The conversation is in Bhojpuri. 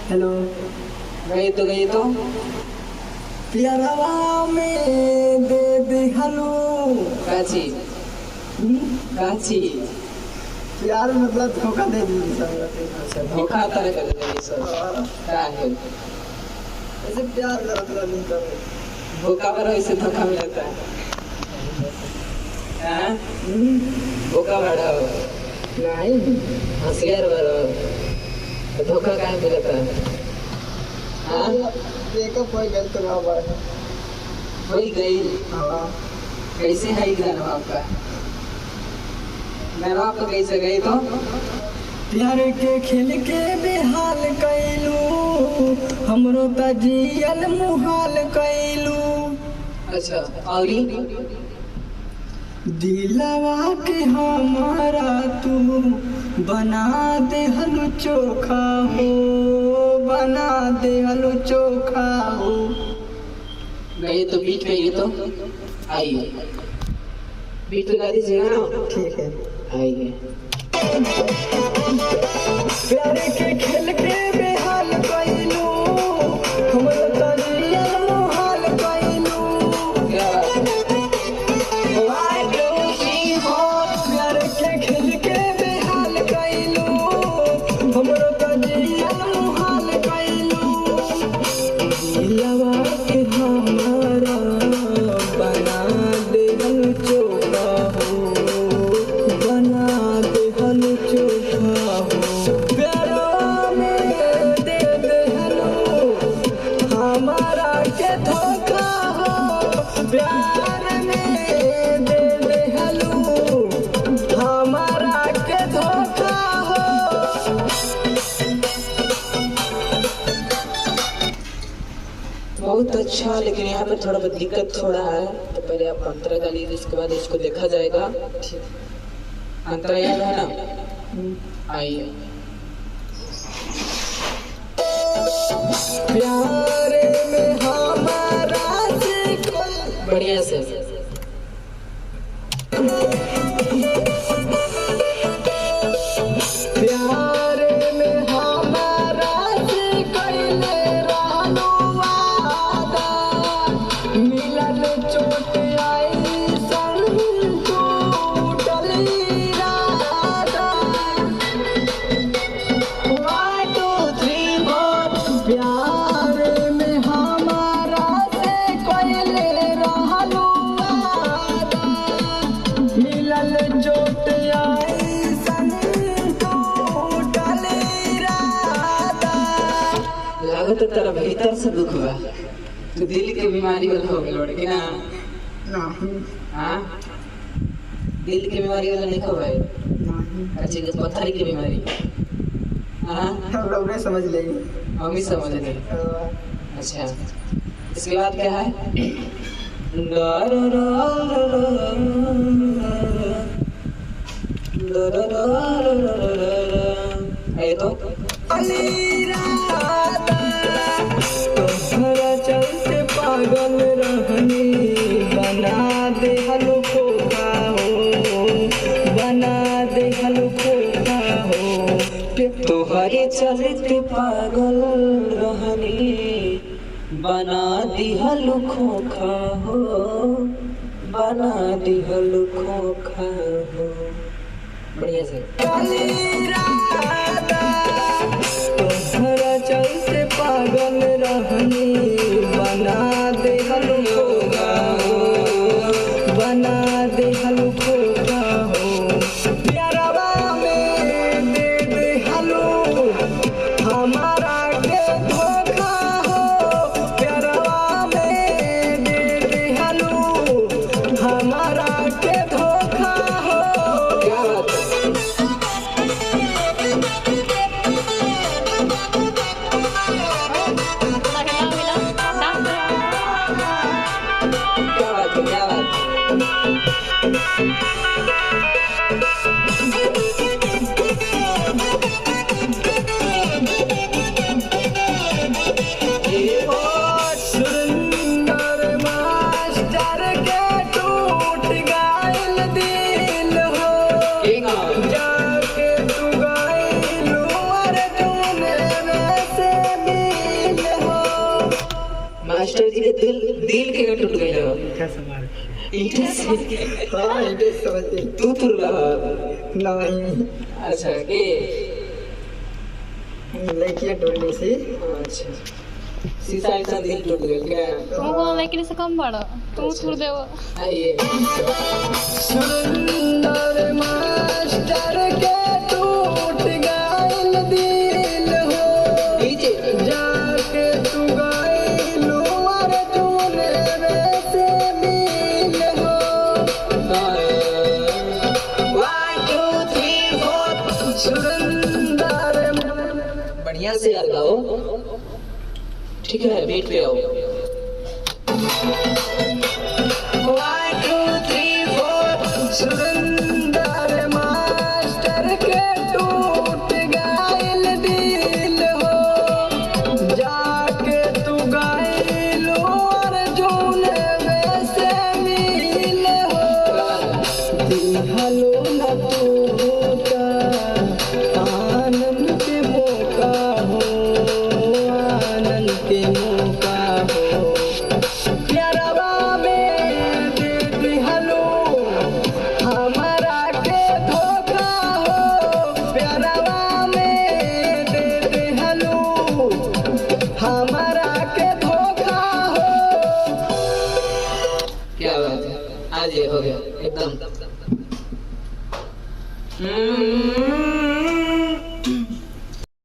हेलो। गई तो प्यारवा में दे दे हेलो। काची काची प्यार मतलब धोखा दे दी सब। अच्छा धोखा तरह कर दे सब का है ऐसे प्यार करत नहीं कर धोखा पर ऐसे धोखा मिलता है हां धोखा बड़ा नहीं होशियार बड़ा धोखा काहे मिलता है हां ब्रेकअप हो गया तो बाबा हो गई। हां कैसे है गाना आपका गाना आपका कैसे गई तो प्यार के खेल के बेहाल कैलू हमरो त जियल मुहाल कैलू। अच्छा औरी दिलवा के हमारा तू बना दे हलू चोखा हो बना दे हलू चोखा हो। गई तो बीट पे ये तो आइए बीट लगा दीजिएगा ना। ठीक है आइए प्यार के खेल के बेहाल कैलू हमरो त जियल मुहाल कैलू। क्या प्यार के खेल के बेहाल कैलू हमरो त जियल मुहाल कैलू। दिलवा के हमारा बना दे हलू चोखा हो बना दे हलू चोखा हो। प्यारवा में दे दे हलू हमारा के धोखा हो प्यार में दे दे हलू हमारा के धोखा हो। बहुत अच्छा लेकिन यहाँ पे थोड़ा बहुत दिक्कत थोड़ा है तो पहले आप अंतरा गा लीजिए उसके बाद इसको देखा जाएगा। अंतरा याद है ना आइए प्यार में हमारा से कोई बढ़िया से प्यार में हमारा से कैले रहलू वादा मिलल चोट आई सन टूटल इरादा। 1 2 3 4 प्यार में हमारा से कैले रहलू वादा मिलल चोट आई सन टूटल इरादा। लागत है तेरा भीतर से दुख हुआ तो दिल की बीमारी वाला हो गया लड़के ना नहीं हाँ दिल की बीमारी वाला नहीं हो भाई नहीं अच्छी पत्थर की बीमारी हाँ हम लोग नहीं समझ लेंगे। हम ही समझ गए। अच्छा इसके बाद क्या है ये तो तोहरा चलते पागल रहनी बना दे हलू खोखा हो बना दे हलू खोखा हो। तोहरे चलते पागल रहनी बना दिहल खोखा हो बना दिहल खोखा हो। बढ़िया से तोहरा चलते पागल रहनी बना दे हलू खोखा हो बना दे हलू खोखा हो। प्यारवा में दे दे हलू हमारा के धोखा हो प्यारवा में दे दे हलू हमारा के धोखा हो। क्या बात है क्या बात है क्या बात है मास्टर जी के दिल के टूट गए हो ईटा से मार के। ईटा से हाँ इटे समझते तू तुरला नहीं अच्छा के लड़कियां टोली से अच्छा शीशा ऐसा दिल टूट गया क्या तुमको लेकिन से कम बड़ा तुम छोड़ दे आइए सुंदर मास्टर के टूट गइल दिल हो डीजे जाके तू गइल और तूने वैसे मिल हो 1 2 3 4 सुंदर बढ़िया से यार गाओ ठीक है बीट पे आओ 1 2 3 4 सुंदर मास्टर के टूट गइल दिल हो जाके तू गइल और जूने वैसे मिल हो दिहलो न तू का आनंद के मौका हो आनंद के मौका हो प्यारवा में दे दिहलो हमारा के धोखा हो प्यारवा में दे दिहलो हमारा के धोखा हो क्या बात है आज ये हो गया एकदम